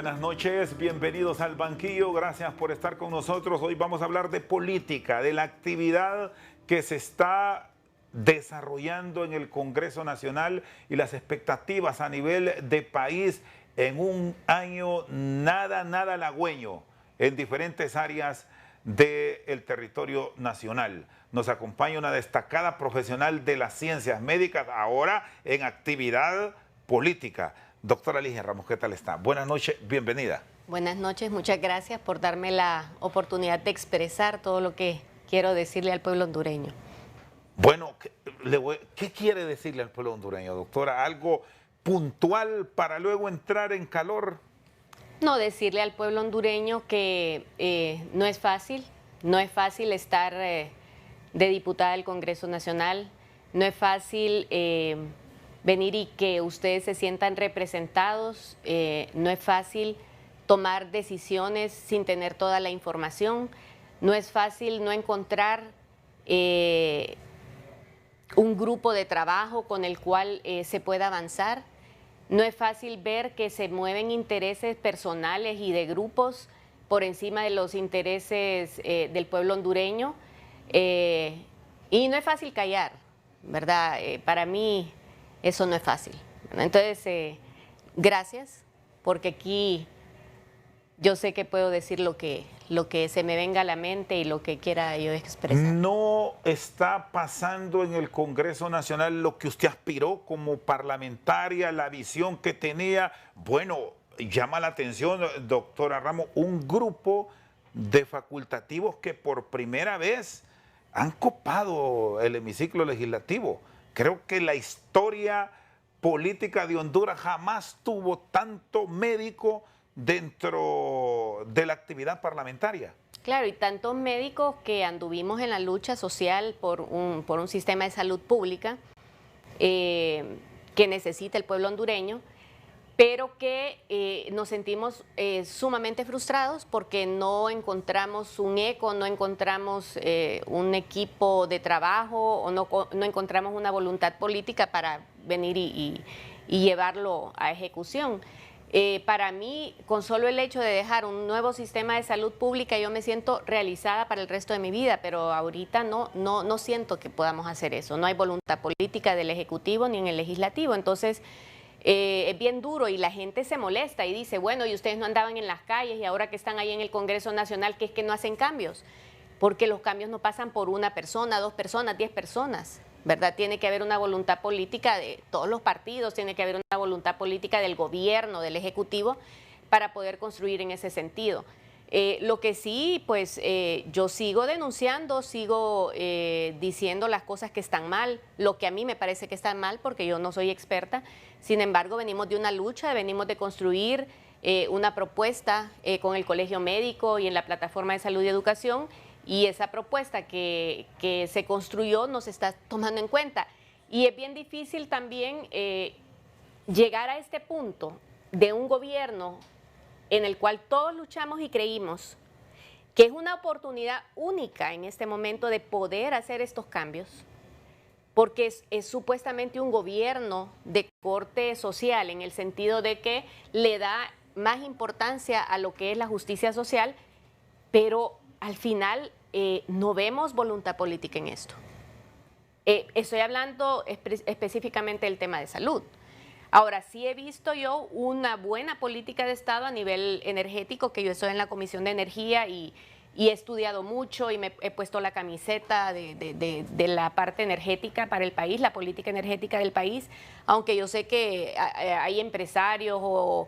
buenas noches, bienvenidos al banquillo, gracias por estar con nosotros. Hoy vamos a hablar de política, de la actividad que se está desarrollando en el Congreso Nacional y las expectativas a nivel de país en un año nada halagüeño en diferentes áreas del territorio nacional. Nos acompaña una destacada profesional de las ciencias médicas, ahora en actividad política. Doctora Ligia Ramos, ¿qué tal está? Buenas noches, bienvenida. Buenas noches, muchas gracias por darme la oportunidad de expresar todo lo que quiero decirle al pueblo hondureño. Bueno, ¿qué quiere decirle al pueblo hondureño, doctora? ¿Algo puntual para luego entrar en calor? No, decirle al pueblo hondureño que no es fácil estar de diputada del Congreso Nacional, no es fácil venir y que ustedes se sientan representados, no es fácil tomar decisiones sin tener toda la información, no es fácil no encontrar un grupo de trabajo con el cual se pueda avanzar. No es fácil ver que se mueven intereses personales y de grupos por encima de los intereses del pueblo hondureño. Y no es fácil callar, ¿verdad? Para mí eso no es fácil. Entonces, gracias, porque aquí yo sé que puedo decir lo que se me venga a la mente y lo que quiera yo expresar. ¿No está pasando en el Congreso Nacional lo que usted aspiró como parlamentaria, la visión que tenía? Bueno, llama la atención, doctora Ramos, un grupo de facultativos que por primera vez han copado el hemiciclo legislativo. Creo que la historia política de Honduras jamás tuvo tanto médico dentro de la actividad parlamentaria. Claro, y tantos médicos que anduvimos en la lucha social por un sistema de salud pública que necesita el pueblo hondureño, pero que nos sentimos sumamente frustrados porque no encontramos un eco, no encontramos un equipo de trabajo o no encontramos una voluntad política para venir y llevarlo a ejecución. Para mí, con solo el hecho de dejar un nuevo sistema de salud pública, yo me siento realizada para el resto de mi vida, pero ahorita no siento que podamos hacer eso. No hay voluntad política del Ejecutivo ni en el Legislativo. Entonces, es bien duro y la gente se molesta y dice, bueno, y ustedes no andaban en las calles y ahora que están ahí en el Congreso Nacional, ¿qué es que no hacen cambios? Porque los cambios no pasan por una persona, 2 personas, 10 personas, ¿verdad? Tiene que haber una voluntad política de todos los partidos, tiene que haber una voluntad política del gobierno, del Ejecutivo, para poder construir en ese sentido. Lo que sí, pues yo sigo denunciando, sigo diciendo las cosas que están mal, lo que a mí me parece que están mal, porque yo no soy experta. Sin embargo, venimos de una lucha, venimos de construir una propuesta con el Colegio Médico y en la Plataforma de Salud y Educación, y esa propuesta que se construyó no se está tomando en cuenta. Y es bien difícil también llegar a este punto de un gobierno en el cual todos luchamos y creímos que es una oportunidad única en este momento de poder hacer estos cambios, porque es supuestamente un gobierno de corte social, en el sentido de que le da más importancia a lo que es la justicia social, pero al final no vemos voluntad política en esto. Estoy hablando específicamente del tema de salud. Ahora, sí he visto yo una buena política de Estado a nivel energético, que yo estoy en la Comisión de Energía y he estudiado mucho y me he puesto la camiseta de la parte energética para el país, la política energética del país, aunque yo sé que hay empresarios o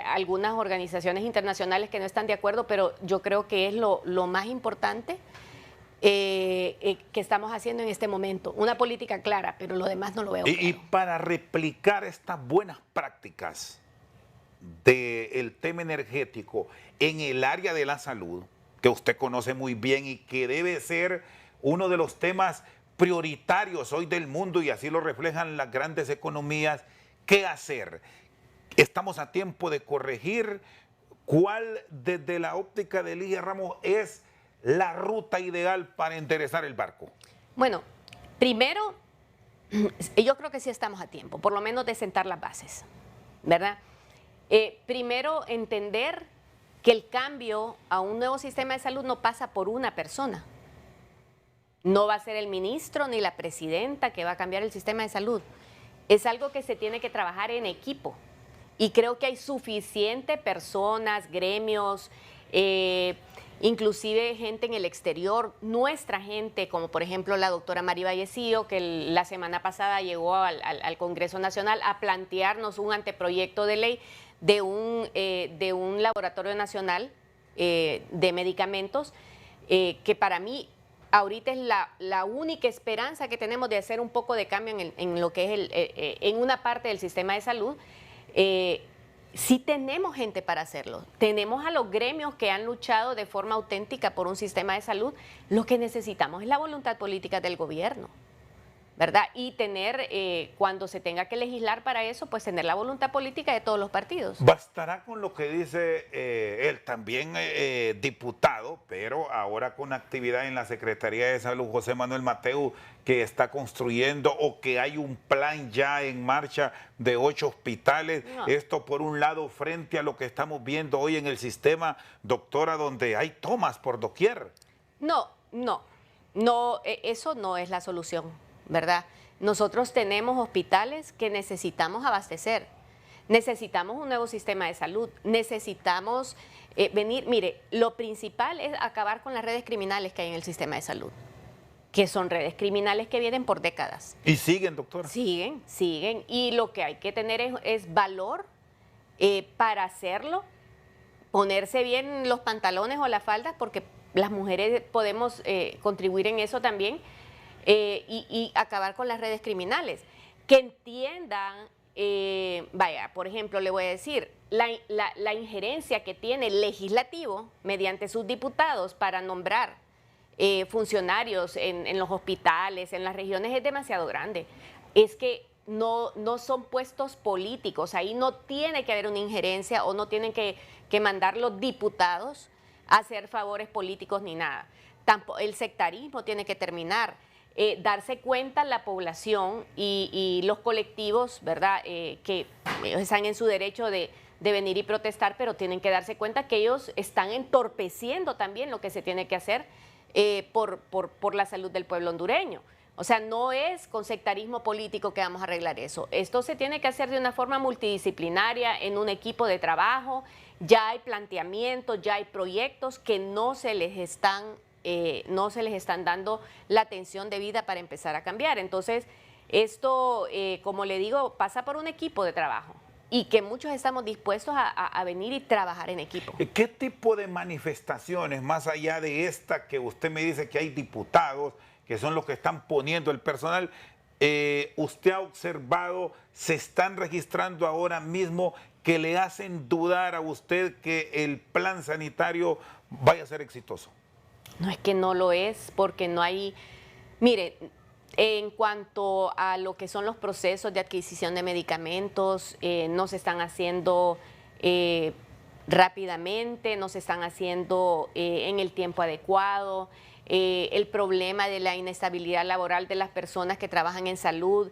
algunas organizaciones internacionales que no están de acuerdo, pero yo creo que es lo más importante que estamos haciendo en este momento. Una política clara, pero lo demás no lo veo claro. Y para replicar estas buenas prácticas del tema energético en el área de la salud, que usted conoce muy bien y que debe ser uno de los temas prioritarios hoy del mundo, y así lo reflejan las grandes economías, ¿qué hacer? Estamos a tiempo de corregir. ¿Cuál, desde la óptica de Ligia Ramos, es la ruta ideal para enderezar el barco? Bueno, primero, yo creo que sí estamos a tiempo, por lo menos de sentar las bases, ¿verdad? Primero, entender que el cambio a un nuevo sistema de salud no pasa por una persona. No va a ser el ministro ni la presidenta que va a cambiar el sistema de salud. Es algo que se tiene que trabajar en equipo. Y creo que hay suficiente personas, gremios, inclusive gente en el exterior, nuestra gente, como por ejemplo la doctora Mari Vallecillo, que la semana pasada llegó al Congreso Nacional a plantearnos un anteproyecto de ley de un laboratorio nacional de medicamentos, que para mí ahorita es la única esperanza que tenemos de hacer un poco de cambio en lo que es en una parte del sistema de salud. Sí tenemos gente para hacerlo, tenemos a los gremios que han luchado de forma auténtica por un sistema de salud. Lo que necesitamos es la voluntad política del gobierno, ¿verdad? Y tener, cuando se tenga que legislar para eso, pues tener la voluntad política de todos los partidos. Bastará con lo que dice él, también diputado, pero ahora con actividad en la Secretaría de Salud, José Manuel Matheu, que está construyendo o que hay un plan ya en marcha de 8 hospitales. No. Esto por un lado frente a lo que estamos viendo hoy en el sistema, doctora, donde hay tomas por doquier. No, eso no es la solución, ¿verdad? Nosotros tenemos hospitales que necesitamos abastecer, necesitamos un nuevo sistema de salud, necesitamos mire, lo principal es acabar con las redes criminales que hay en el sistema de salud, que son redes criminales que vienen por décadas. ¿Y siguen, doctora? Siguen, y lo que hay que tener es valor para hacerlo, ponerse bien los pantalones o las faldas, porque las mujeres podemos contribuir en eso también, y acabar con las redes criminales. Que entiendan, por ejemplo, le voy a decir, la injerencia que tiene el legislativo mediante sus diputados para nombrar funcionarios en los hospitales, en las regiones, es demasiado grande. Es que no son puestos políticos, ahí no tiene que haber una injerencia o no tienen que mandar los diputados a hacer favores políticos ni nada. El sectarismo tiene que terminar. Darse cuenta la población y los colectivos, ¿verdad? Que están en su derecho de venir y protestar, pero tienen que darse cuenta que ellos están entorpeciendo también lo que se tiene que hacer por la salud del pueblo hondureño. O sea, no es con sectarismo político que vamos a arreglar eso. Esto se tiene que hacer de una forma multidisciplinaria, en un equipo de trabajo. Ya hay planteamientos, ya hay proyectos que no se les están dando la atención debida para empezar a cambiar. Entonces, esto, como le digo, pasa por un equipo de trabajo y que muchos estamos dispuestos a venir y trabajar en equipo. ¿Qué tipo de manifestaciones, más allá de esta que usted me dice que hay diputados, que son los que están poniendo el personal, usted ha observado, se están registrando ahora mismo que le hacen dudar a usted que el plan sanitario vaya a ser exitoso? No, es que no lo es, porque no hay... Mire, en cuanto a lo que son los procesos de adquisición de medicamentos, no se están haciendo rápidamente, no se están haciendo en el tiempo adecuado. El problema de la inestabilidad laboral de las personas que trabajan en salud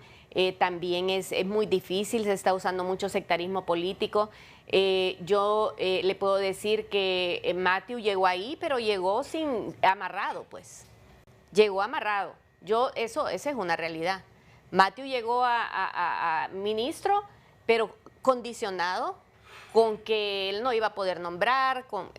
también es muy difícil, se está usando mucho sectarismo político. Yo le puedo decir que Matheu llegó ahí, pero llegó amarrado, pues. Llegó amarrado. Esa es una realidad. Matheu llegó a ministro, pero condicionado con que él no iba a poder nombrar, con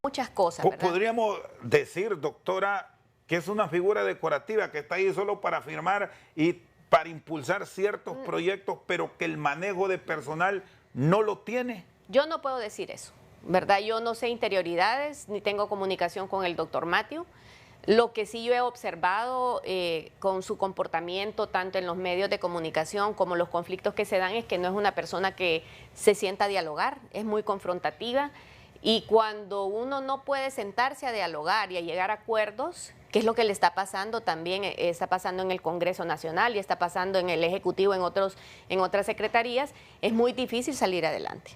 muchas cosas, ¿verdad? Podríamos decir, doctora, que es una figura decorativa que está ahí solo para firmar y para impulsar ciertos proyectos, pero que el manejo de personal no lo tiene. Yo no puedo decir eso, ¿verdad? Yo no sé interioridades, ni tengo comunicación con el doctor Matheu. Lo que sí yo he observado con su comportamiento, tanto en los medios de comunicación como los conflictos que se dan, es que no es una persona que se sienta a dialogar, es muy confrontativa. Y cuando uno no puede sentarse a dialogar y a llegar a acuerdos, que es lo que le está pasando también, está pasando en el Congreso Nacional y está pasando en el Ejecutivo, en otras secretarías, es muy difícil salir adelante.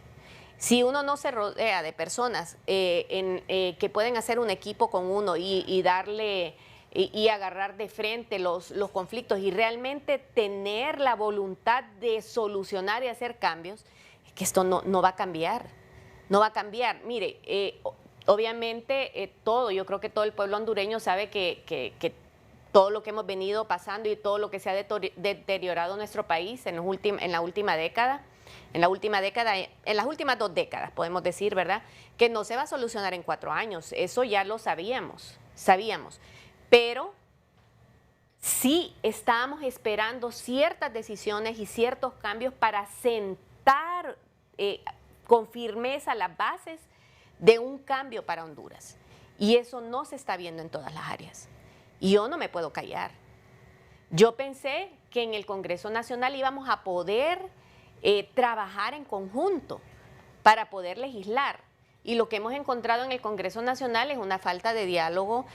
Si uno no se rodea de personas que pueden hacer un equipo con uno y darle y agarrar de frente los conflictos y realmente tener la voluntad de solucionar y hacer cambios, que esto no va a cambiar, no va a cambiar. Mire, obviamente yo creo que todo el pueblo hondureño sabe que todo lo que hemos venido pasando y todo lo que se ha deteriorado en nuestro país en la última década, en las últimas 2 décadas, podemos decir, ¿verdad?, que no se va a solucionar en 4 años. Eso ya lo sabíamos. Pero sí estábamos esperando ciertas decisiones y ciertos cambios para sentar con firmeza las bases de un cambio para Honduras. Y eso no se está viendo en todas las áreas. Y yo no me puedo callar. Yo pensé que en el Congreso Nacional íbamos a poder trabajar en conjunto para poder legislar. Y lo que hemos encontrado en el Congreso Nacional es una falta de diálogo,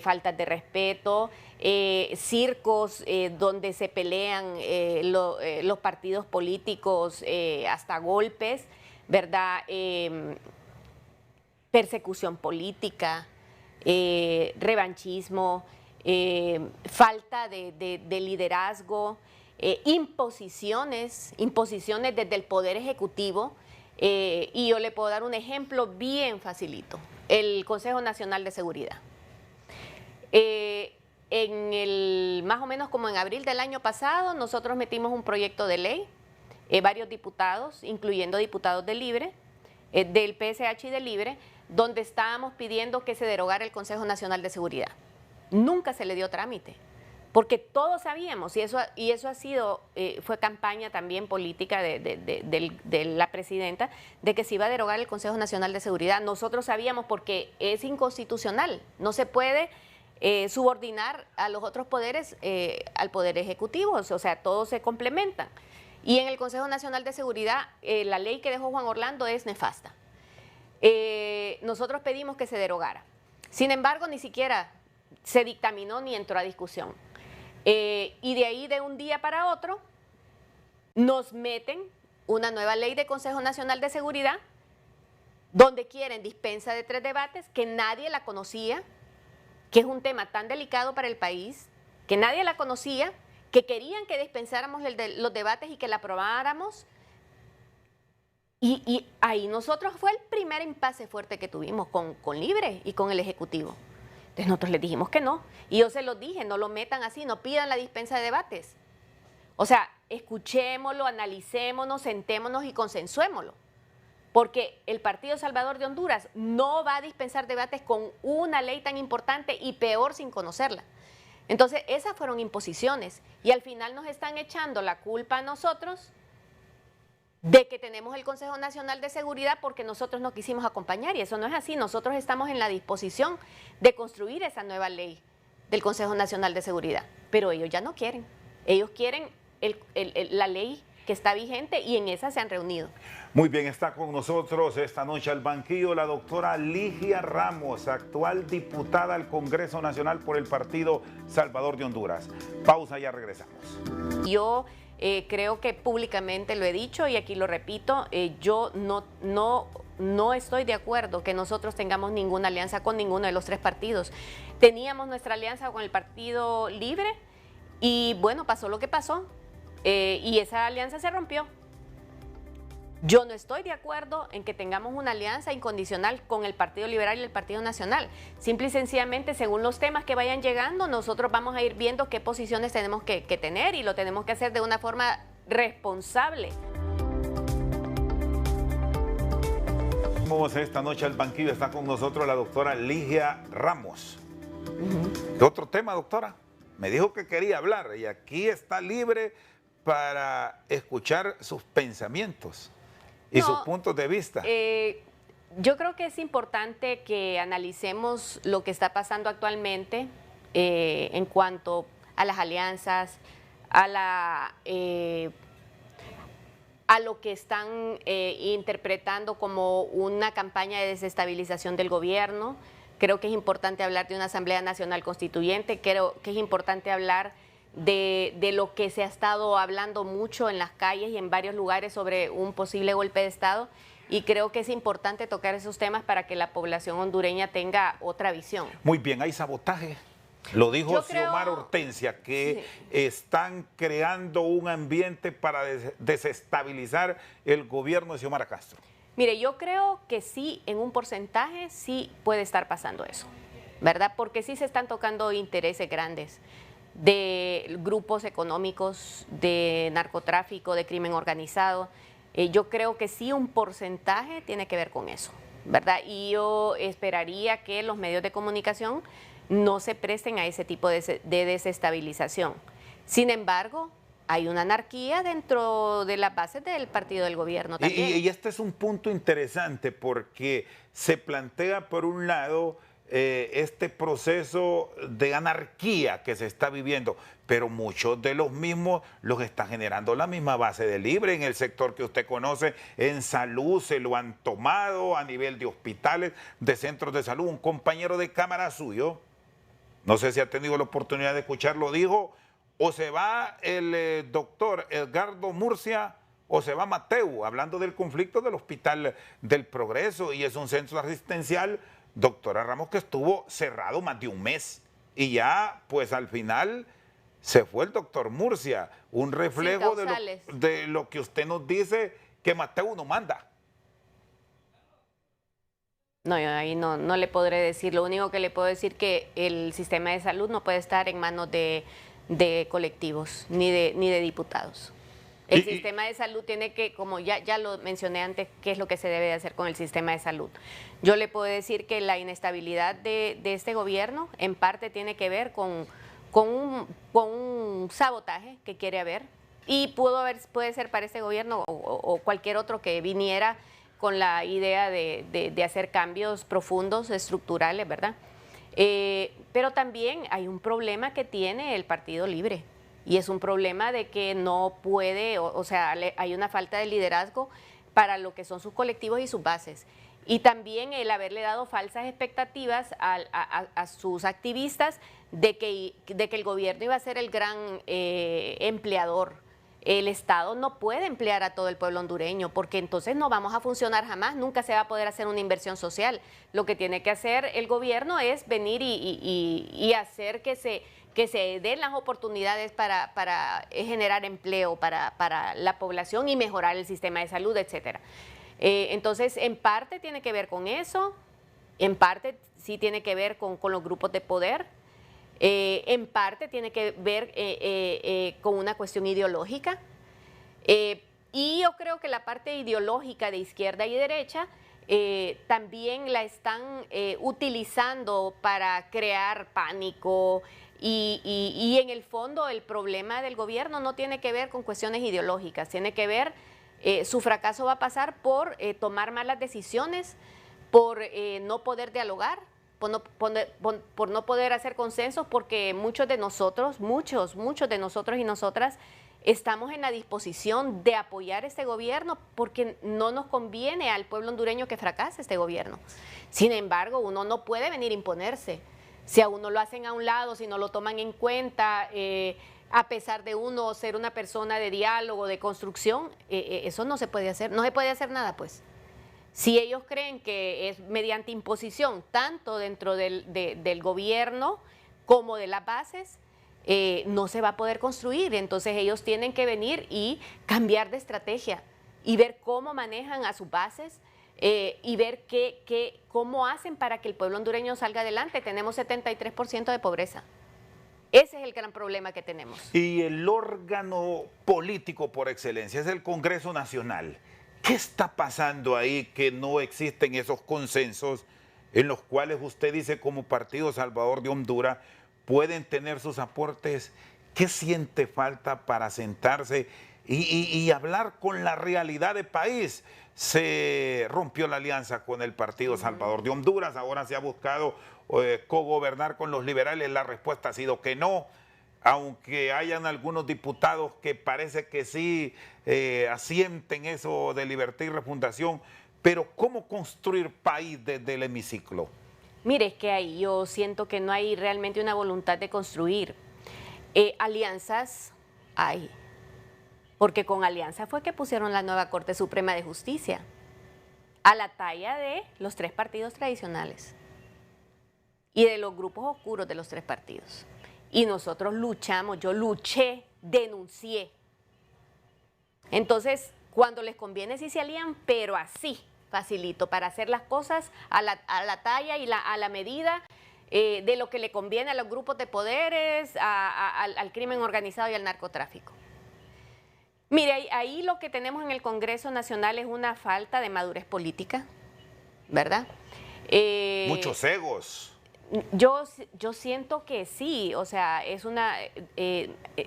falta de respeto, circos donde se pelean los partidos políticos hasta golpes, ¿verdad? Persecución política, revanchismo, falta de liderazgo, imposiciones desde el Poder Ejecutivo. Y yo le puedo dar un ejemplo bien facilito, el Consejo Nacional de Seguridad. Más o menos como en abril del año pasado, nosotros metimos un proyecto de ley, varios diputados, incluyendo diputados de Libre, del PSH y de Libre, donde estábamos pidiendo que se derogara el Consejo Nacional de Seguridad. Nunca se le dio trámite, porque todos sabíamos, y eso ha sido, fue campaña también política de la presidenta, de que se iba a derogar el Consejo Nacional de Seguridad. Nosotros sabíamos porque es inconstitucional, no se puede subordinar a los otros poderes al Poder Ejecutivo, o sea, todos se complementan. Y en el Consejo Nacional de Seguridad, la ley que dejó Juan Orlando es nefasta. Nosotros pedimos que se derogara. Sin embargo, ni siquiera se dictaminó ni entró a discusión. Y de ahí, de un día para otro, nos meten una nueva ley de Consejo Nacional de Seguridad, donde quieren dispensa de 3 debates, que nadie la conocía, que es un tema tan delicado para el país, que nadie la conocía, que querían que dispensáramos los debates y que la aprobáramos. Y ahí nosotros fue el primer impasse fuerte que tuvimos con Libre y con el Ejecutivo. Entonces nosotros les dijimos que no. Y yo se los dije, no lo metan así, no pidan la dispensa de debates. O sea, escuchémoslo, analicémonos, sentémonos y consensuémoslo. Porque el Partido Salvador de Honduras no va a dispensar debates con una ley tan importante y peor sin conocerla. Entonces, esas fueron imposiciones. Y al final nos están echando la culpa a nosotros de que tenemos el Consejo Nacional de Seguridad porque nosotros no quisimos acompañar, y eso no es así. Nosotros estamos en la disposición de construir esa nueva ley del Consejo Nacional de Seguridad, pero ellos ya no quieren. Ellos quieren la ley que está vigente y en esa se han reunido. Muy bien, está con nosotros esta noche al banquillo la doctora Ligia Ramos, actual diputada al Congreso Nacional por el Partido Salvador de Honduras. Pausa, ya regresamos. Yo creo que públicamente lo he dicho y aquí lo repito, yo no estoy de acuerdo que nosotros tengamos ninguna alianza con ninguno de los 3 partidos. Teníamos nuestra alianza con el Partido Libre y bueno, pasó lo que pasó y esa alianza se rompió. Yo no estoy de acuerdo en que tengamos una alianza incondicional con el Partido Liberal y el Partido Nacional. Simple y sencillamente, según los temas que vayan llegando, nosotros vamos a ir viendo qué posiciones tenemos que tener y lo tenemos que hacer de una forma responsable. Esta noche al banquillo está con nosotros la doctora Ligia Ramos. ¿Qué otro tema, doctora? Me dijo que quería hablar y aquí está libre para escuchar sus pensamientos y sus puntos de vista. Yo creo que es importante que analicemos lo que está pasando actualmente en cuanto a las alianzas, a lo que están interpretando como una campaña de desestabilización del gobierno. Creo que es importante hablar de una Asamblea Nacional Constituyente, creo que es importante hablar de lo que se ha estado hablando mucho en las calles y en varios lugares sobre un posible golpe de Estado, y creo que es importante tocar esos temas para que la población hondureña tenga otra visión. Muy bien, ¿hay sabotaje Lo dijo Xiomar Hortensia, que están creando un ambiente para desestabilizar el gobierno de Xiomara Castro. Mire, yo creo que sí, en un porcentaje sí puede estar pasando eso, ¿verdad? Porque sí se están tocando intereses grandes de grupos económicos, de narcotráfico, de crimen organizado. Yo creo que sí un porcentaje tiene que ver con eso, ¿verdad? Y yo esperaría que los medios de comunicación no se presten a ese tipo de desestabilización. Sin embargo, hay una anarquía dentro de las bases del partido del gobierno también. Y este es un punto interesante porque se plantea por un lado este proceso de anarquía que se está viviendo, pero muchos de los mismos los está generando la misma base de Libre en el sector que usted conoce. En salud se lo han tomado a nivel de hospitales, de centros de salud. Un compañero de cámara suyo, no sé si ha tenido la oportunidad de escucharlo, dijo: o se va el doctor Edgardo Murcia o se va Mateu, hablando del conflicto del Hospital del Progreso, y es un centro asistencial, doctora Ramos, que estuvo cerrado más de un mes, y ya pues al final se fue el doctor Murcia, un reflejo de lo que usted nos dice, que Mateu no manda. No, yo ahí no le podré decir. Lo único que le puedo decir que el sistema de salud no puede estar en manos de colectivos ni de diputados. El sistema de salud tiene que, como ya lo mencioné antes, qué es lo que se debe de hacer con el sistema de salud. Yo le puedo decir que la inestabilidad de este gobierno en parte tiene que ver con un sabotaje que quiere haber, y puede ser para este gobierno o cualquier otro que viniera con la idea de hacer cambios profundos, estructurales, ¿verdad? Pero también hay un problema que tiene el Partido Libre, y es un problema de que no puede, o sea, hay una falta de liderazgo para lo que son sus colectivos y sus bases. Y también el haberle dado falsas expectativas a sus activistas de que el gobierno iba a ser el gran empleador. El Estado no puede emplear a todo el pueblo hondureño, porque entonces no vamos a funcionar jamás, nunca se va a poder hacer una inversión social. Lo que tiene que hacer el gobierno es venir y hacer que se den las oportunidades para generar empleo para la población y mejorar el sistema de salud, etcétera. Entonces, en parte tiene que ver con eso, en parte sí tiene que ver con los grupos de poder. En parte tiene que ver con una cuestión ideológica, y yo creo que la parte ideológica de izquierda y derecha también la están utilizando para crear pánico, y en el fondo el problema del gobierno no tiene que ver con cuestiones ideológicas, tiene que ver, su fracaso va a pasar por tomar malas decisiones, por no poder dialogar, por no poder hacer consensos, porque muchos de nosotros y nosotras estamos en la disposición de apoyar este gobierno, porque no nos conviene al pueblo hondureño que fracase este gobierno. Sin embargo, uno no puede venir a imponerse. Si a uno lo hacen a un lado, si no lo toman en cuenta, a pesar de uno ser una persona de diálogo, de construcción, eso no se puede hacer, no se puede hacer nada, pues. Si ellos creen que es mediante imposición, tanto dentro del gobierno como de las bases, no se va a poder construir. Entonces ellos tienen que venir y cambiar de estrategia y ver cómo manejan a sus bases, y ver cómo hacen para que el pueblo hondureño salga adelante. Tenemos 73% de pobreza. Ese es el gran problema que tenemos. Y el órgano político por excelencia es el Congreso Nacional. ¿Qué está pasando ahí que no existen esos consensos en los cuales usted dice como Partido Salvador de Honduras pueden tener sus aportes? ¿Qué siente falta para sentarse y hablar con la realidad del país? Se rompió la alianza con el Partido Salvador de Honduras, ahora se ha buscado cogobernar con los liberales, la respuesta ha sido que no. Aunque hayan algunos diputados que parece que sí asienten eso de libertad y refundación, pero ¿cómo construir país desde el hemiciclo? Mire, es que ahí yo siento que no hay realmente una voluntad de construir. Alianzas hay, porque con alianza fue que pusieron la nueva Corte Suprema de Justicia, a la talla de los 3 partidos tradicionales. y de los grupos oscuros de los tres partidos. Y nosotros luchamos, yo luché, denuncié. Entonces, cuando les conviene sí se alían, pero así, facilito, para hacer las cosas a la talla y a la medida de lo que le conviene a los grupos de poderes, al crimen organizado y al narcotráfico. Mire, ahí lo que tenemos en el Congreso Nacional es una falta de madurez política, ¿verdad? Muchos egos. Yo siento que sí, o sea,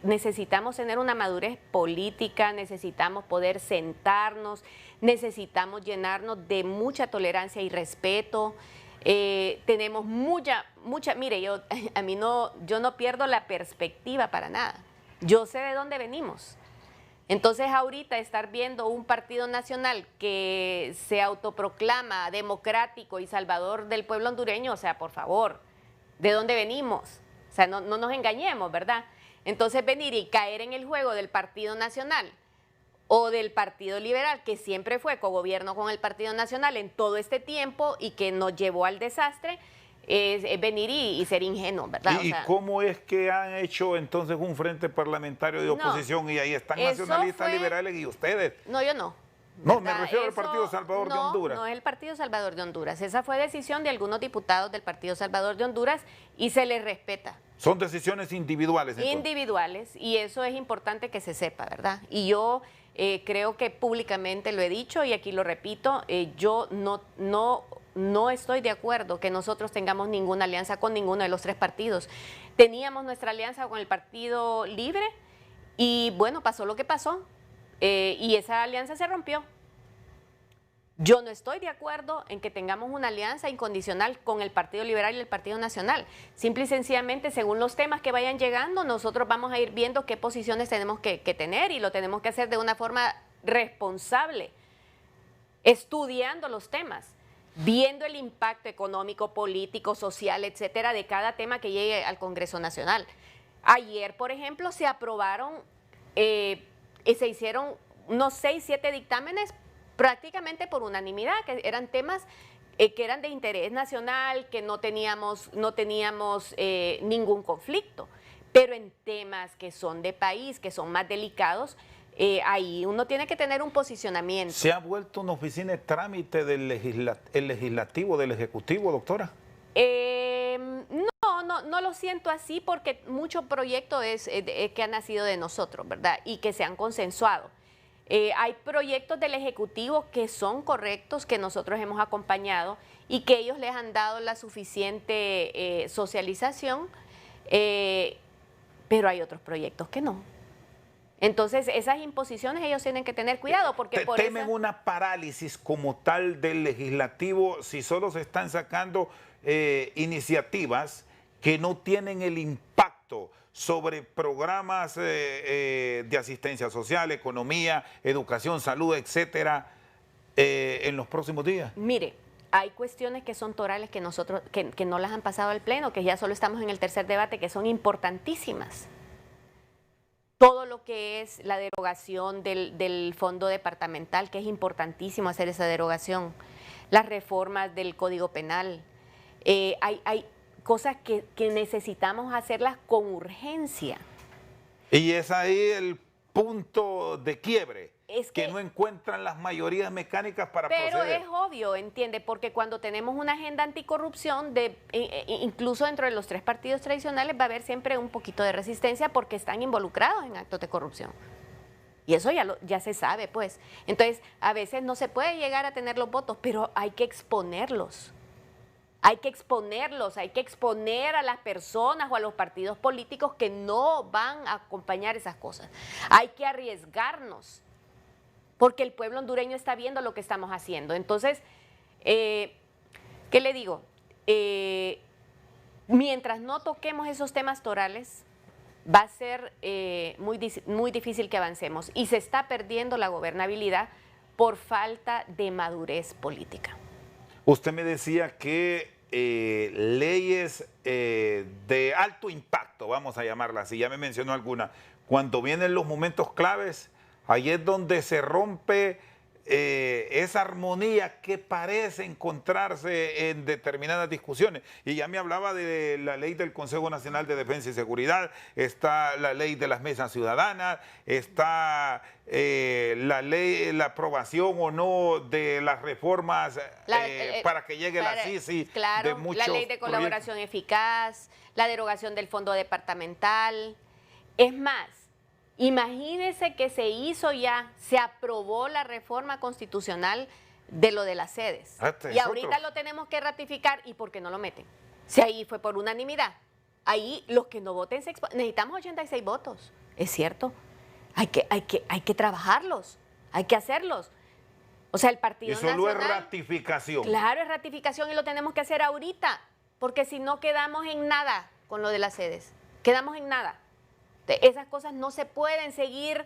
necesitamos tener una madurez política, necesitamos poder sentarnos, necesitamos llenarnos de mucha tolerancia y respeto. Tenemos mire, yo no pierdo la perspectiva para nada. Yo sé de dónde venimos. Entonces ahorita estar viendo un partido nacional que se autoproclama democrático y salvador del pueblo hondureño, o sea, por favor, ¿de dónde venimos? O sea, no nos engañemos, ¿verdad? Entonces venir y caer en el juego del Partido Nacional o del Partido Liberal, que siempre fue cogobierno con el Partido Nacional en todo este tiempo y que nos llevó al desastre, es venir y ser ingenuo, ¿verdad? ¿Y cómo es que han hecho entonces un frente parlamentario de oposición y ahí están nacionalistas, liberales y ustedes? No, yo no. No, me refiero al Partido Salvador de Honduras. No, es el Partido Salvador de Honduras. Esa fue decisión de algunos diputados del Partido Salvador de Honduras y se les respeta. Son decisiones individuales, entonces. Individuales, y eso es importante que se sepa, ¿verdad? Y yo creo que públicamente lo he dicho y aquí lo repito, yo no estoy de acuerdo que nosotros tengamos ninguna alianza con ninguno de los tres partidos. Teníamos nuestra alianza con el Partido Libre y bueno, pasó lo que pasó y esa alianza se rompió. Yo no estoy de acuerdo en que tengamos una alianza incondicional con el Partido Liberal y el Partido Nacional. Simple y sencillamente, según los temas que vayan llegando, nosotros vamos a ir viendo qué posiciones tenemos que tener y lo tenemos que hacer de una forma responsable, estudiando los temas, viendo el impacto económico, político, social, etcétera, de cada tema que llegue al Congreso Nacional. Ayer, por ejemplo, se aprobaron, se hicieron unos 6, 7 dictámenes prácticamente por unanimidad, que eran temas que eran de interés nacional, que no teníamos ningún conflicto. Pero en temas que son de país, que son más delicados, ahí uno tiene que tener un posicionamiento. ¿Se ha vuelto una oficina de trámite del legislativo, del ejecutivo, doctora? No lo siento así porque muchos proyectos que han nacido de nosotros, ¿verdad? Y que se han consensuado. Hay proyectos del Ejecutivo que son correctos, que nosotros hemos acompañado y que ellos les han dado la suficiente socialización, pero hay otros proyectos que no. Entonces, esas imposiciones ellos tienen que tener cuidado porque ¿Temen una parálisis como tal del legislativo si solo se están sacando iniciativas que no tienen el impacto sobre programas de asistencia social, economía, educación, salud, etcétera, en los próximos días? Mire, hay cuestiones que son torales que nosotros que no las han pasado al Pleno, que ya solo estamos en el tercer debate, que son importantísimas. Todo lo que es la derogación del fondo departamental, que es importantísimo hacer esa derogación, las reformas del Código Penal, hay cosas que necesitamos hacerlas con urgencia. Y es ahí el punto de quiebre, es que no encuentran las mayorías mecánicas para proceder. Pero es obvio, entiende, porque cuando tenemos una agenda anticorrupción, incluso dentro de los tres partidos tradicionales va a haber siempre un poquito de resistencia porque están involucrados en actos de corrupción. Y eso ya se sabe, pues. Entonces, a veces no se puede llegar a tener los votos, pero hay que exponerlos. Hay que exponerlos, hay que exponer a las personas o a los partidos políticos que no van a acompañar esas cosas. Hay que arriesgarnos, porque el pueblo hondureño está viendo lo que estamos haciendo. Entonces, ¿qué le digo? Mientras no toquemos esos temas torales, va a ser muy difícil que avancemos. Y se está perdiendo la gobernabilidad por falta de madurez política. Usted me decía que leyes de alto impacto, vamos a llamarlas así, ya me mencionó alguna, cuando vienen los momentos claves, ahí es donde se rompe esa armonía que parece encontrarse en determinadas discusiones. Y ya me hablaba de la ley del Consejo Nacional de Defensa y Seguridad, está la ley de las mesas ciudadanas, está la ley, la aprobación o no de las reformas para que llegue la CICI. Claro, de muchos la ley de colaboración eficaz, la derogación del fondo departamental. Es más, imagínense que se hizo ya, se aprobó la reforma constitucional de lo de las sedes. Y ahorita lo tenemos que ratificar. ¿Y por qué no lo meten? Si ahí fue por unanimidad. Ahí los que no voten, necesitamos 86 votos. Es cierto. Hay que trabajarlos, hay que hacerlos. O sea, el Partido Nacional... Y solo es ratificación. Claro, es ratificación y lo tenemos que hacer ahorita. Porque si no quedamos en nada con lo de las sedes. Quedamos en nada. Esas cosas no se pueden seguir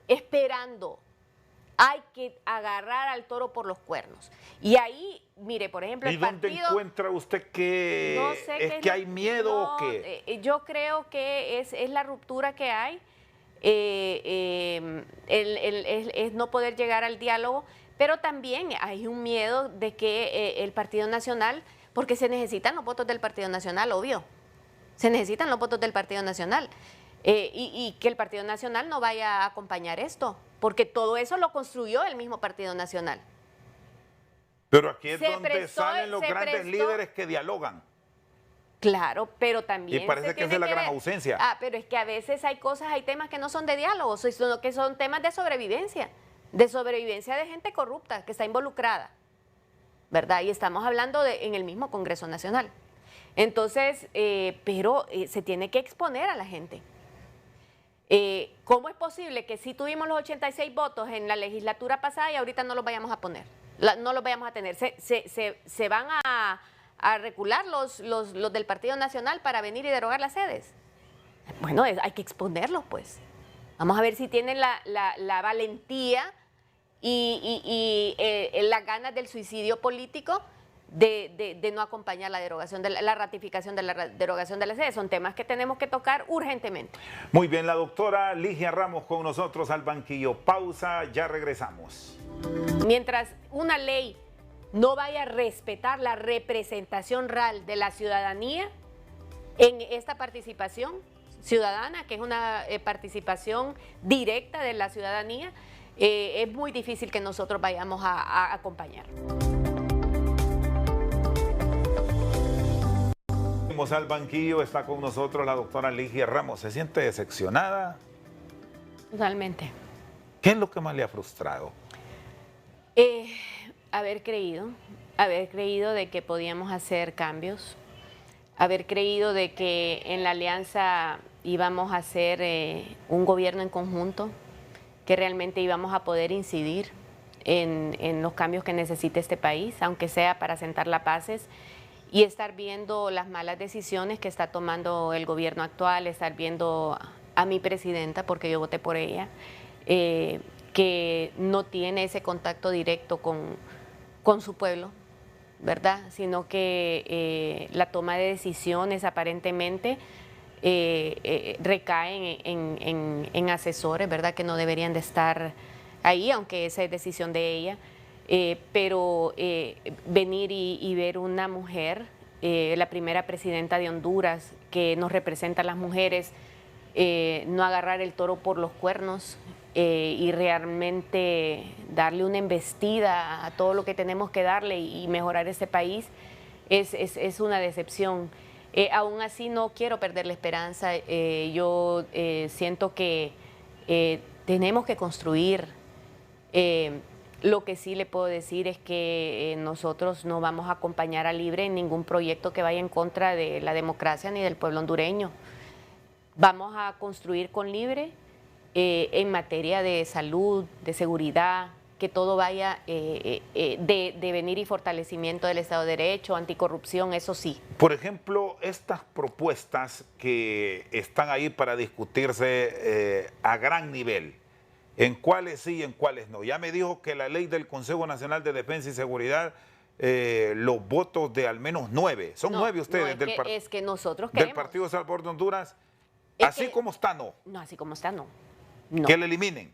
esperando. Hay que agarrar al toro por los cuernos. Y ahí, mire, por ejemplo, el partido... ¿Y dónde encuentra usted que no sé es que hay miedo o qué? Yo creo que es la ruptura que hay. Es no poder llegar al diálogo, pero también hay un miedo de que el Partido Nacional, porque se necesitan los votos del Partido Nacional, obvio. Se necesitan los votos del Partido Nacional. Y que el Partido Nacional no vaya a acompañar esto, porque todo eso lo construyó el mismo Partido Nacional. Pero aquí es donde salen los grandes líderes que dialogan. Claro, pero también... Y parece que esa es la gran ausencia. Pero es que a veces hay cosas, hay temas que no son de diálogo, sino que son temas de sobrevivencia de gente corrupta que está involucrada, ¿verdad? Y estamos hablando en el mismo Congreso Nacional. Entonces, pero se tiene que exponer a la gente. ¿Cómo es posible que si tuvimos los 86 votos en la legislatura pasada y ahorita no los vayamos a poner? No los vayamos a tener. Se van a recular los del Partido Nacional para venir y derogar las sedes. Bueno, hay que exponerlos, pues. Vamos a ver si tienen la valentía y las ganas del suicidio político de no acompañar la derogación, la ratificación de la derogación de la sede. Son temas que tenemos que tocar urgentemente. Muy bien, la doctora Ligia Ramos con nosotros al banquillo. Pausa, ya regresamos. Mientras una ley no vaya a respetar la representación real de la ciudadanía en esta participación ciudadana, que es una participación directa de la ciudadanía, es muy difícil que nosotros vayamos a acompañar. Al banquillo está con nosotros la doctora Ligia Ramos. ¿Se siente decepcionada? Totalmente. ¿Qué es lo que más le ha frustrado? Haber creído de que podíamos hacer cambios, haber creído de que en la alianza íbamos a hacer un gobierno en conjunto, que realmente íbamos a poder incidir en los cambios que necesita este país, aunque sea para sentar las bases, y estar viendo las malas decisiones que está tomando el gobierno actual, estar viendo a mi presidenta, porque yo voté por ella, que no tiene ese contacto directo con su pueblo, ¿verdad? Sino que la toma de decisiones aparentemente recaen en asesores, ¿verdad? Que no deberían de estar ahí, aunque esa es decisión de ella. Pero venir y ver una mujer, la primera presidenta de Honduras, que nos representa a las mujeres, no agarrar el toro por los cuernos y realmente darle una embestida a todo lo que tenemos que darle y mejorar este país, es una decepción. Aún así no quiero perder la esperanza. Yo siento que tenemos que construir. Lo que sí le puedo decir es que nosotros no vamos a acompañar a Libre en ningún proyecto que vaya en contra de la democracia ni del pueblo hondureño. Vamos a construir con Libre en materia de salud, de seguridad, que todo vaya de venir y fortalecimiento del Estado de Derecho, anticorrupción, eso sí. Por ejemplo, estas propuestas que están ahí para discutirse a gran nivel, ¿en cuáles sí y en cuáles no? Ya me dijo que la ley del Consejo Nacional de Defensa y Seguridad, los votos de al menos 9, son 9 ustedes es que nosotros queremos. Del Partido Salvador de Honduras, así como está, no. No, así como está, no. Que le eliminen.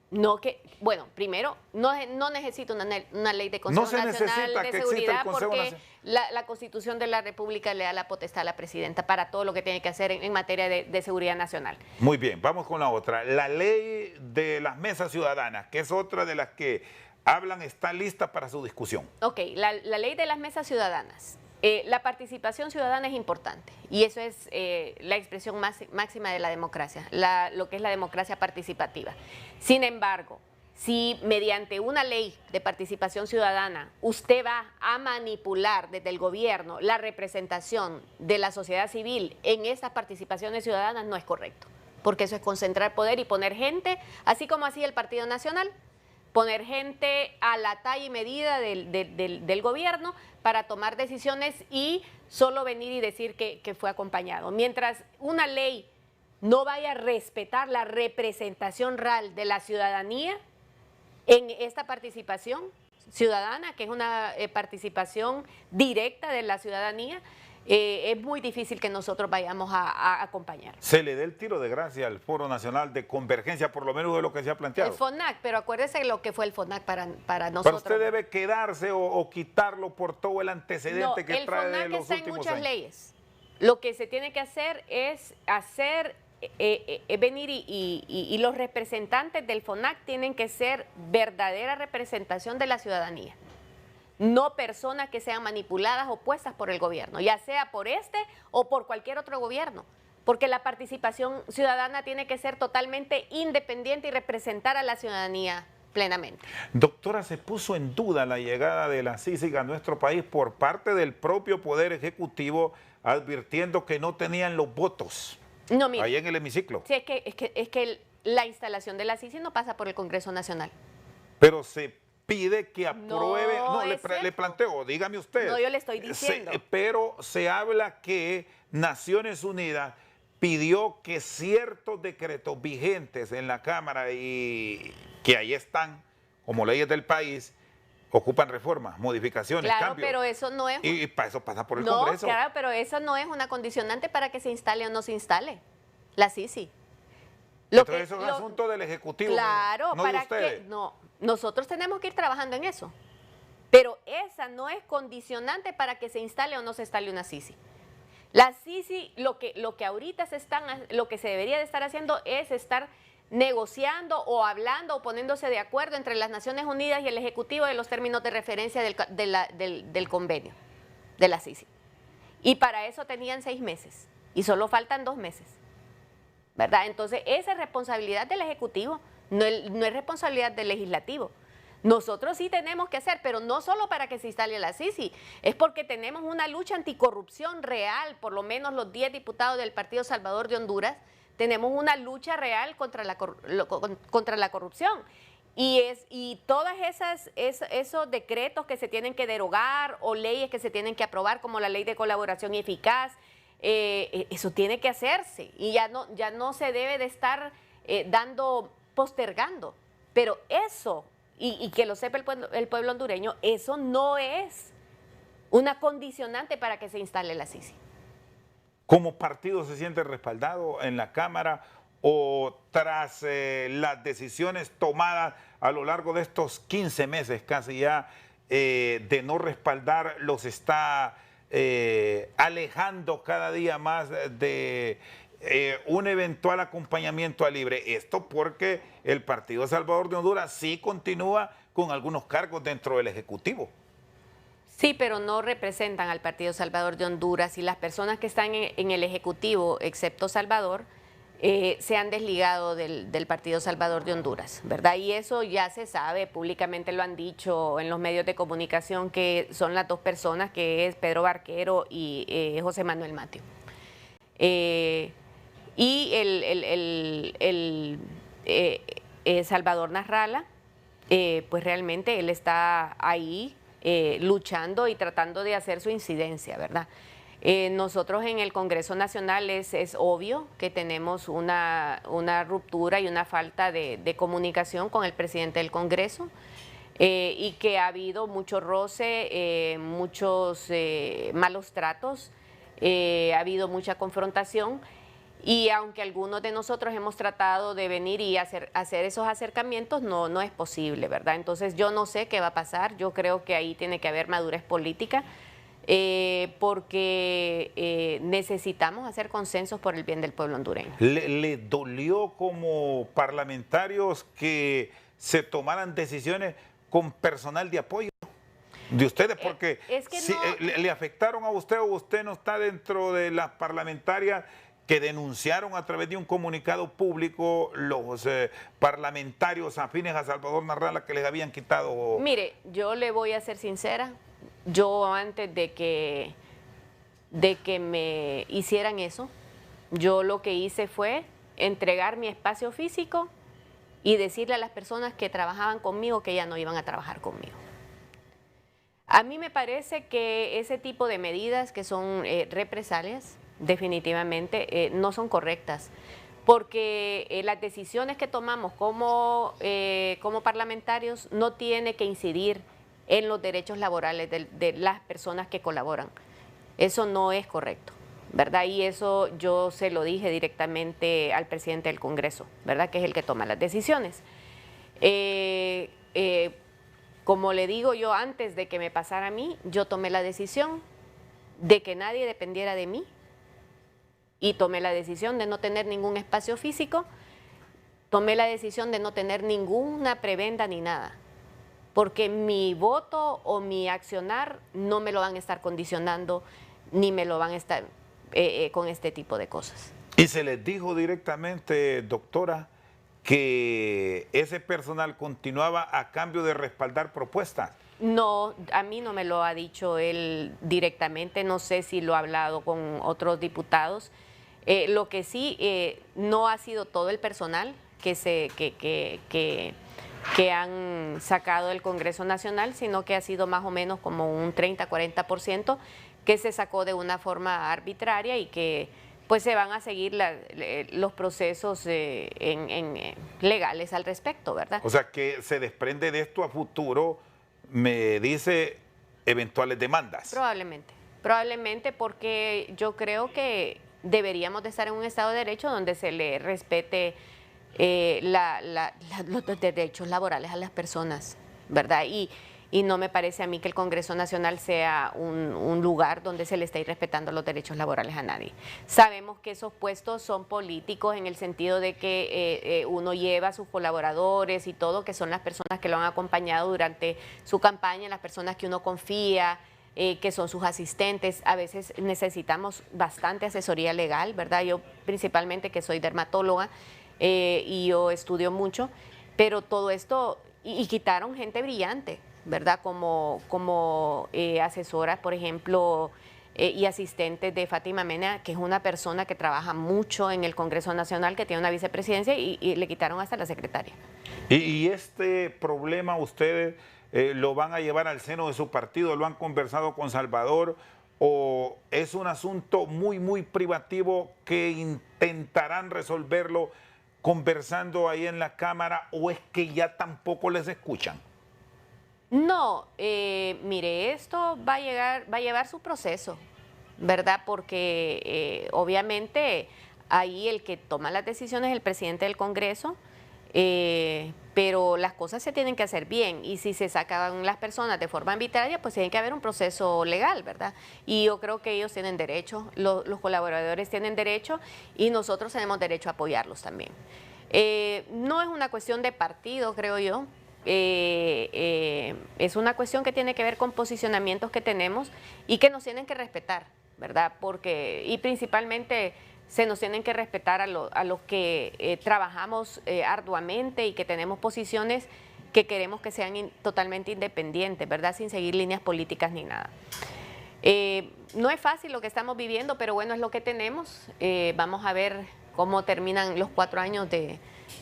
No que, bueno, primero, no necesita una ley de Consejo No se Nacional necesita de que exista el Seguridad Consejo porque Nacional. la Constitución de la República le da la potestad a la presidenta para todo lo que tiene que hacer en materia de seguridad nacional. Muy bien, vamos con la otra. La ley de las mesas ciudadanas, que es otra de las que hablan, está lista para su discusión. Ok, la ley de las mesas ciudadanas. La participación ciudadana es importante y eso es la expresión máxima de la democracia, lo que es la democracia participativa. Sin embargo, si mediante una ley de participación ciudadana usted va a manipular desde el gobierno la representación de la sociedad civil en esas participaciones ciudadanas, no es correcto, porque eso es concentrar poder y poner gente, así como hacía el Partido Nacional, poner gente a la talla y medida del gobierno para tomar decisiones y solo venir y decir que fue acompañado. Mientras una ley no vaya a respetar la representación real de la ciudadanía en esta participación ciudadana, que es una participación directa de la ciudadanía, es muy difícil que nosotros vayamos a acompañar. Se le dé el tiro de gracia al Foro Nacional de Convergencia, por lo menos de lo que se ha planteado. El FONAC, pero acuérdese lo que fue el FONAC para nosotros. Pero usted debe quedarse o quitarlo por todo el antecedente que trae de los últimos años. El FONAC está en muchas leyes. Lo que se tiene que hacer es venir y los representantes del FONAC tienen que ser verdadera representación de la ciudadanía. No personas que sean manipuladas o puestas por el gobierno, ya sea por este o por cualquier otro gobierno, porque la participación ciudadana tiene que ser totalmente independiente y representar a la ciudadanía plenamente. Doctora, se puso en duda la llegada de la CICIG a nuestro país por parte del propio Poder Ejecutivo, advirtiendo que no tenían los votos ahí en el hemiciclo. Sí, es que la instalación de la CICIG no pasa por el Congreso Nacional. Pero se pide que apruebe, le planteo, dígame usted. No, yo le estoy diciendo. Pero se habla que Naciones Unidas pidió que ciertos decretos vigentes en la Cámara y que ahí están, como leyes del país, ocupan reformas, modificaciones, cambios. Claro, pero eso no es... Y para eso pasa por el Congreso. Claro, pero eso no es una condicionante para que se instale o no se instale la CICIG. Entonces eso es asunto del Ejecutivo, claro, no de ustedes. Nosotros tenemos que ir trabajando en eso, pero esa no es condicionante para que se instale o no se instale una CICIG. La CICIG, lo que ahorita lo que se debería de estar haciendo es estar negociando o hablando o poniéndose de acuerdo entre las Naciones Unidas y el Ejecutivo de los términos de referencia del convenio de la CICIG. Y para eso tenían 6 meses y solo faltan 2 meses, ¿verdad? Entonces esa es responsabilidad del Ejecutivo, no es responsabilidad del Legislativo. Nosotros sí tenemos que hacer, pero no solo para que se instale la CICIG, es porque tenemos una lucha anticorrupción real, por lo menos los 10 diputados del Partido Salvador de Honduras, tenemos una lucha real contra la corrupción. Y todas esos decretos que se tienen que derogar o leyes que se tienen que aprobar, como la ley de colaboración eficaz, eso tiene que hacerse y ya no se debe de estar postergando. Pero eso, y que lo sepa el pueblo hondureño, eso no es una condicionante para que se instale la CICIG. ¿Como partido se siente respaldado en la Cámara o tras las decisiones tomadas a lo largo de estos 15 meses casi ya de no respaldar, los está alejando cada día más de un eventual acompañamiento a libre? Esto porque el Partido Salvador de Honduras sí continúa con algunos cargos dentro del Ejecutivo. Sí, pero no representan al Partido Salvador de Honduras y las personas que están en el Ejecutivo, excepto Salvador, se han desligado del Partido Salvador de Honduras, ¿verdad? Y eso ya se sabe, públicamente lo han dicho en los medios de comunicación, que son las 2 personas, que es Pedro Barquero y José Manuel Mateo. Y Salvador Nasralla, pues realmente él está ahí luchando y tratando de hacer su incidencia, ¿verdad? Nosotros en el Congreso Nacional es obvio que tenemos una ruptura y una falta de comunicación con el presidente del Congreso y que ha habido mucho roce, muchos malos tratos, ha habido mucha confrontación Y aunque algunos de nosotros hemos tratado de venir y hacer esos acercamientos, no es posible, ¿verdad? Entonces yo no sé qué va a pasar, yo creo que ahí tiene que haber madurez política, porque necesitamos hacer consensos por el bien del pueblo hondureño. ¿Le dolió como parlamentarios que se tomaran decisiones con personal de apoyo de ustedes? Porque es que si no... le afectaron a usted o usted no está dentro de las parlamentarias que denunciaron a través de un comunicado público los parlamentarios afines a Salvador Narrala que les habían quitado. Mire, yo le voy a ser sincera, yo antes de que me hicieran eso, yo lo que hice fue entregar mi espacio físico y decirle a las personas que trabajaban conmigo que ya no iban a trabajar conmigo. A mí me parece que ese tipo de medidas que son represalias, definitivamente no son correctas, porque las decisiones que tomamos como parlamentarios no tiene que incidir en los derechos laborales de las personas que colaboran. Eso no es correcto, ¿verdad? Y eso yo se lo dije directamente al presidente del Congreso, ¿verdad? Que es el que toma las decisiones. Como le digo yo, antes de que me pasara a mí, yo tomé la decisión de que nadie dependiera de mí y tomé la decisión de no tener ningún espacio físico, tomé la decisión de no tener ninguna prebenda ni nada, porque mi voto o mi accionar no me lo van a estar condicionando ni me lo van a estar con este tipo de cosas. ¿Y se les dijo directamente, doctora, que ese personal continuaba a cambio de respaldar propuestas? No, a mí no me lo ha dicho él directamente, no sé si lo ha hablado con otros diputados. Lo que sí, no ha sido todo el personal que han sacado del Congreso Nacional, sino que ha sido más o menos como un 30-40% que se sacó de una forma arbitraria y que pues se van a seguir los procesos legales al respecto, ¿verdad? O sea que se desprende de esto a futuro, me dice, eventuales demandas. Probablemente porque yo creo que deberíamos de estar en un Estado de Derecho donde se le respete los derechos laborales a las personas, ¿verdad? Y no me parece a mí que el Congreso Nacional sea un lugar donde se le esté irrespetando los derechos laborales a nadie. Sabemos que esos puestos son políticos en el sentido de que uno lleva a sus colaboradores y todo, que son las personas que lo han acompañado durante su campaña, las personas que uno confía, que son sus asistentes. A veces necesitamos bastante asesoría legal, ¿verdad? Yo principalmente que soy dermatóloga y yo estudio mucho, pero todo esto, y quitaron gente brillante, ¿verdad? Como asesoras, por ejemplo, y asistentes de Fátima Mena, que es una persona que trabaja mucho en el Congreso Nacional, que tiene una vicepresidencia, y le quitaron hasta la secretaria. ¿Y este problema ustedes lo van a llevar al seno de su partido? ¿Lo han conversado con Salvador? ¿O es un asunto muy privativo que intentarán resolverlo conversando ahí en la Cámara? ¿O es que ya tampoco les escuchan? No, mire, esto va a llevar su proceso, ¿verdad? Porque obviamente ahí el que toma las decisiones es el presidente del Congreso, pero las cosas se tienen que hacer bien, y si se sacan las personas de forma arbitraria, pues tiene que haber un proceso legal, ¿verdad? Y yo creo que ellos tienen derecho, los colaboradores tienen derecho, y nosotros tenemos derecho a apoyarlos también. No es una cuestión de partido, creo yo. Es una cuestión que tiene que ver con posicionamientos que tenemos y que nos tienen que respetar, ¿verdad? Y principalmente se nos tienen que respetar a los que trabajamos arduamente y que tenemos posiciones que queremos que sean totalmente independientes, ¿verdad? Sin seguir líneas políticas ni nada. No es fácil lo que estamos viviendo, pero bueno, es lo que tenemos. Vamos a ver cómo terminan los 4 años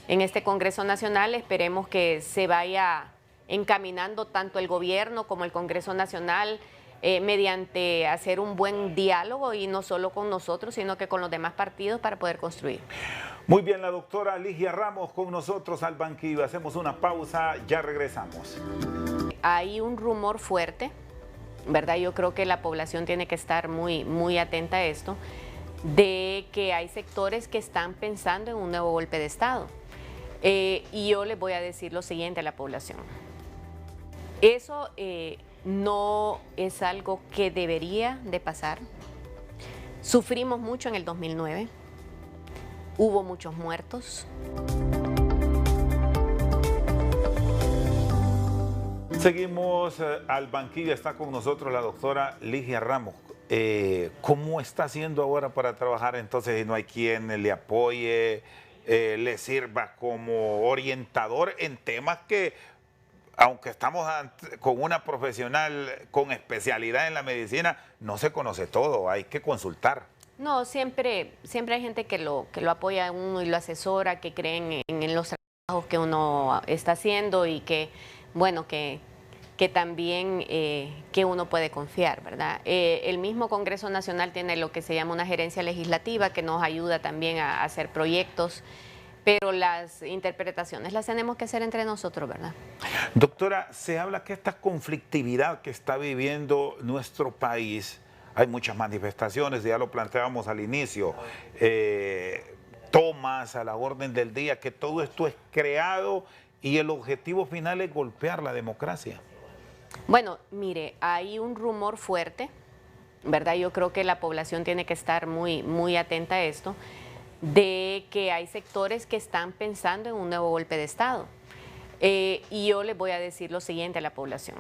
en este Congreso Nacional. Esperemos que se vaya encaminando tanto el gobierno como el Congreso Nacional mediante hacer un buen diálogo, y no solo con nosotros, sino que con los demás partidos, para poder construir. Muy bien, la doctora Ligia Ramos con nosotros al banquillo. Hacemos una pausa, ya regresamos. Hay un rumor fuerte, ¿verdad? Yo creo que la población tiene que estar muy atenta a esto, de que hay sectores que están pensando en un nuevo golpe de Estado. Y yo les voy a decir lo siguiente a la población. Eso no es algo que debería de pasar. Sufrimos mucho en el 2009. Hubo muchos muertos. Seguimos al banquillo, está con nosotros la doctora Ligia Ramos. ¿Cómo está haciendo ahora para trabajar entonces si no hay quien le apoye, le sirva como orientador en temas que, aunque estamos con una profesional con especialidad en la medicina, no se conoce todo, hay que consultar? No, siempre hay gente que lo apoya a uno y lo asesora, que creen en los trabajos que uno está haciendo y que, bueno, que también que uno puede confiar, ¿verdad? El mismo Congreso Nacional tiene lo que se llama una gerencia legislativa que nos ayuda también a hacer proyectos, pero las interpretaciones las tenemos que hacer entre nosotros, ¿verdad? Doctora, se habla que esta conflictividad que está viviendo nuestro país, hay muchas manifestaciones, ya lo planteábamos al inicio, tomas a la orden del día, que todo esto es creado y el objetivo final es golpear la democracia. Bueno, mire, hay un rumor fuerte, ¿verdad? Yo creo que la población tiene que estar muy atenta a esto, de que hay sectores que están pensando en un nuevo golpe de Estado. Y yo les voy a decir lo siguiente a la población.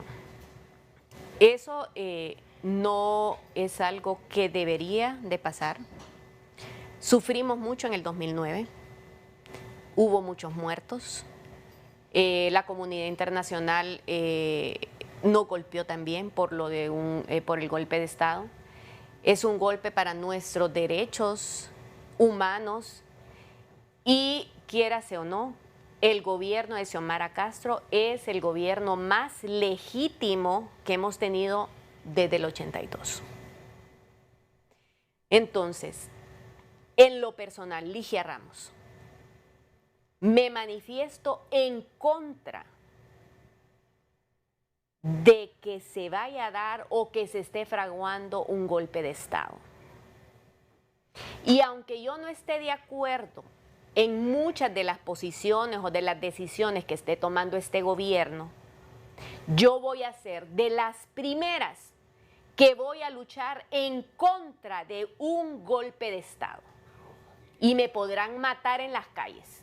Eso no es algo que debería de pasar. Sufrimos mucho en el 2009. Hubo muchos muertos. La comunidad internacional nos golpeó también por el golpe de Estado. Es un golpe para nuestros derechos humanos y, quiérase o no, el gobierno de Xiomara Castro es el gobierno más legítimo que hemos tenido desde el 82. Entonces, en lo personal, Ligia Ramos, me manifiesto en contra de que se vaya a dar o que se esté fraguando un golpe de Estado. Y aunque yo no esté de acuerdo en muchas de las posiciones o de las decisiones que esté tomando este gobierno, yo voy a ser de las primeras que voy a luchar en contra de un golpe de Estado. Y me podrán matar en las calles,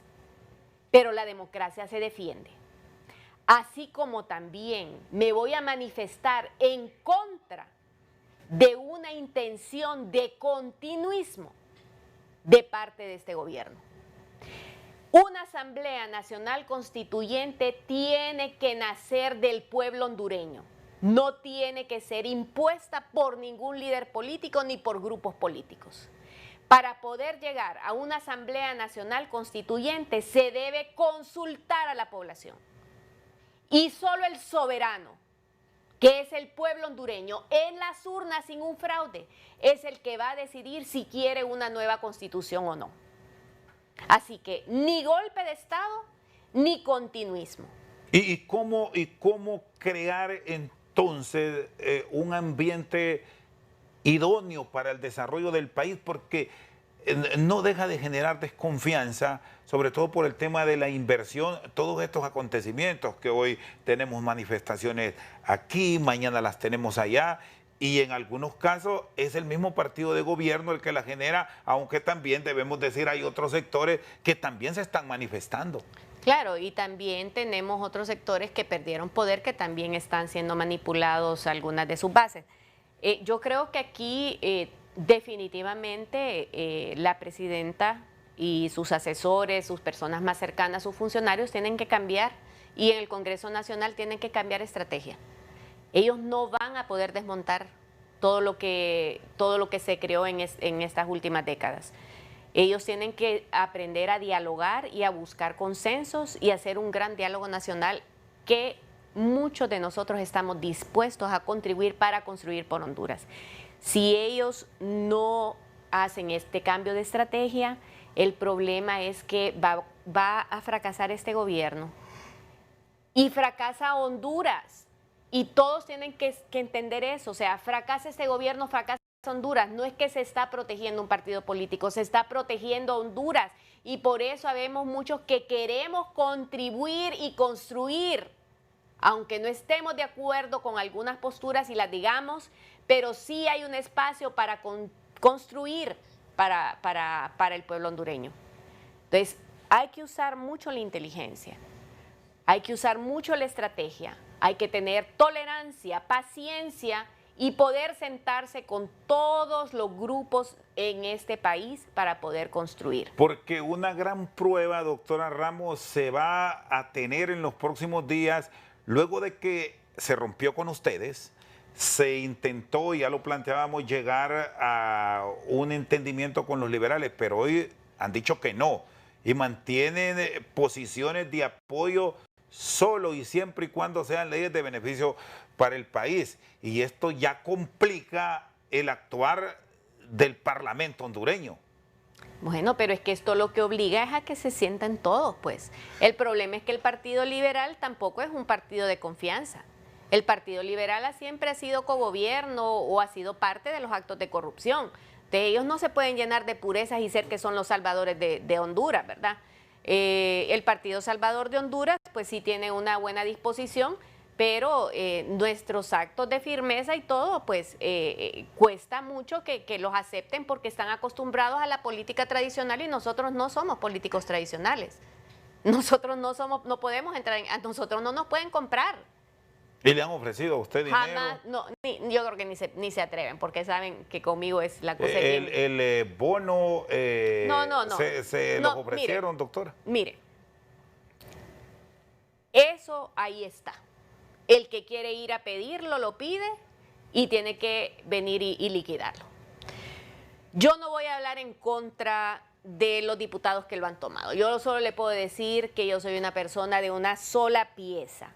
pero la democracia se defiende. Así como también me voy a manifestar en contra de una intención de continuismo de parte de este gobierno. Una Asamblea Nacional Constituyente tiene que nacer del pueblo hondureño. No tiene que ser impuesta por ningún líder político ni por grupos políticos. Para poder llegar a una Asamblea Nacional Constituyente se debe consultar a la población. Y solo el soberano, que es el pueblo hondureño, en las urnas sin un fraude, es el que va a decidir si quiere una nueva constitución o no. Así que ni golpe de Estado, ni continuismo. ¿Y cómo crear entonces un ambiente idóneo para el desarrollo del país? Porque no deja de generar desconfianza, sobre todo por el tema de la inversión, todos estos acontecimientos que hoy tenemos manifestaciones aquí, mañana las tenemos allá, y en algunos casos es el mismo partido de gobierno el que la genera, aunque también debemos decir hay otros sectores que también se están manifestando. Claro, y también tenemos otros sectores que perdieron poder, que también están siendo manipulados algunas de sus bases. Yo creo que aquí definitivamente la presidenta y sus asesores, sus personas más cercanas, sus funcionarios tienen que cambiar, y en el Congreso Nacional tienen que cambiar estrategia. Ellos no van a poder desmontar todo lo que se creó en estas últimas décadas. Ellos tienen que aprender a dialogar y a buscar consensos y hacer un gran diálogo nacional que muchos de nosotros estamos dispuestos a contribuir para construir por Honduras. Si ellos no hacen este cambio de estrategia, el problema es que va a fracasar este gobierno y fracasa Honduras. Y todos tienen que entender eso, o sea, fracasa este gobierno, fracasa Honduras. No es que se está protegiendo un partido político, se está protegiendo a Honduras. Y por eso habemos muchos que queremos contribuir y construir, aunque no estemos de acuerdo con algunas posturas y las digamos, pero sí hay un espacio para construir para el pueblo hondureño. Entonces, hay que usar mucho la inteligencia, hay que usar mucho la estrategia, hay que tener tolerancia, paciencia y poder sentarse con todos los grupos en este país para poder construir. Porque una gran prueba, doctora Ramos, se va a tener en los próximos días, luego de que se rompió con ustedes, se intentó, ya lo planteábamos, llegar a un entendimiento con los liberales, pero hoy han dicho que no, y mantienen posiciones de apoyo solo y siempre y cuando sean leyes de beneficio para el país. Y esto ya complica el actuar del Parlamento hondureño. Bueno, pero es que esto lo que obliga es a que se sientan todos, pues. El problema es que el Partido Liberal tampoco es un partido de confianza. El Partido Liberal siempre ha sido cogobierno o ha sido parte de los actos de corrupción. De ellos no se pueden llenar de purezas y ser que son los salvadores de Honduras, ¿verdad? El Partido Salvador de Honduras, pues sí tiene una buena disposición, pero nuestros actos de firmeza y todo, pues cuesta mucho que los acepten porque están acostumbrados a la política tradicional y nosotros no somos políticos tradicionales. Nosotros no podemos entrar, a nosotros no nos pueden comprar. ¿Y le han ofrecido a usted dinero? Jamás, no, yo creo que ni se atreven, porque saben que conmigo es la cosa. El bono, no. ¿Se los ofrecieron, doctora? Mire, eso ahí está. El que quiere ir a pedirlo, lo pide y tiene que venir y liquidarlo. Yo no voy a hablar en contra de los diputados que lo han tomado. Yo solo le puedo decir que yo soy una persona de una sola pieza.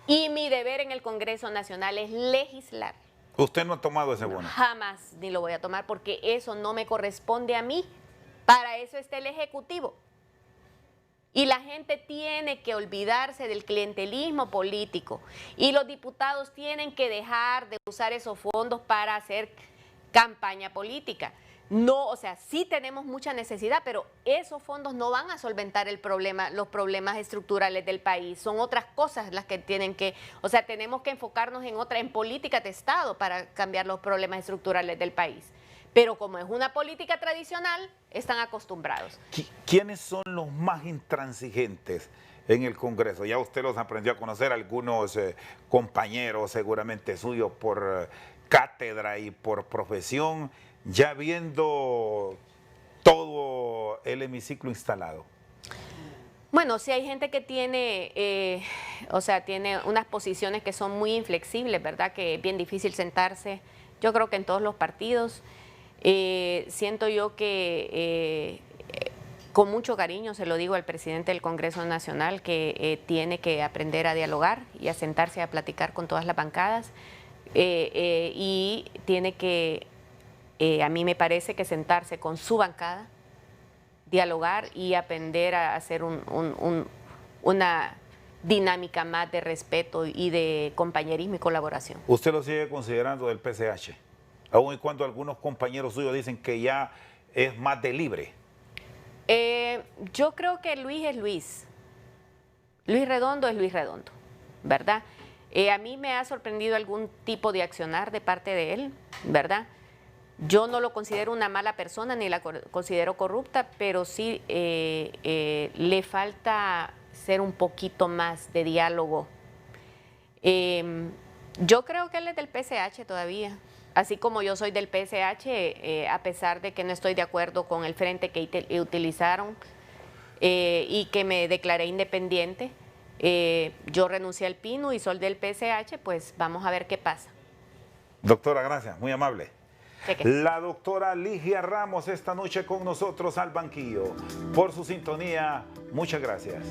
Y mi deber en el Congreso Nacional es legislar. ¿Usted no ha tomado ese bono? Jamás ni lo voy a tomar porque eso no me corresponde a mí. Para eso está el Ejecutivo. Y la gente tiene que olvidarse del clientelismo político. Y los diputados tienen que dejar de usar esos fondos para hacer campaña política. No, o sea, sí tenemos mucha necesidad, pero esos fondos no van a solventar los problemas estructurales del país. Son otras cosas las que tienen que, o sea, tenemos que enfocarnos en políticas de Estado para cambiar los problemas estructurales del país. Pero como es una política tradicional, están acostumbrados. ¿Quiénes son los más intransigentes en el Congreso? Ya usted los aprendió a conocer, algunos compañeros seguramente suyos por cátedra y por profesión, ya viendo todo el hemiciclo instalado. Bueno, sí hay gente que tiene, tiene unas posiciones que son muy inflexibles, ¿verdad? Que es bien difícil sentarse. Yo creo que en todos los partidos. Siento yo que con mucho cariño se lo digo al presidente del Congreso Nacional que tiene que aprender a dialogar y a sentarse a platicar con todas las bancadas y tiene que, a mí me parece que sentarse con su bancada, dialogar y aprender a hacer una dinámica más de respeto y de compañerismo y colaboración. ¿Usted lo sigue considerando del PCH? Aun y cuando algunos compañeros suyos dicen que ya es más de libre. Yo creo que Luis es Luis. Luis Redondo es Luis Redondo, ¿verdad? A mí me ha sorprendido algún tipo de accionar de parte de él, ¿verdad? Yo no lo considero una mala persona ni la considero corrupta, pero sí le falta ser un poquito más de diálogo. Yo creo que él es del PCH todavía. Así como yo soy del PCH, a pesar de que no estoy de acuerdo con el frente que utilizaron y que me declaré independiente, yo renuncié al PINU y soy del PCH, pues vamos a ver qué pasa. Doctora, gracias, muy amable. La doctora Ligia Ramos esta noche con nosotros al banquillo. Por su sintonía, muchas gracias.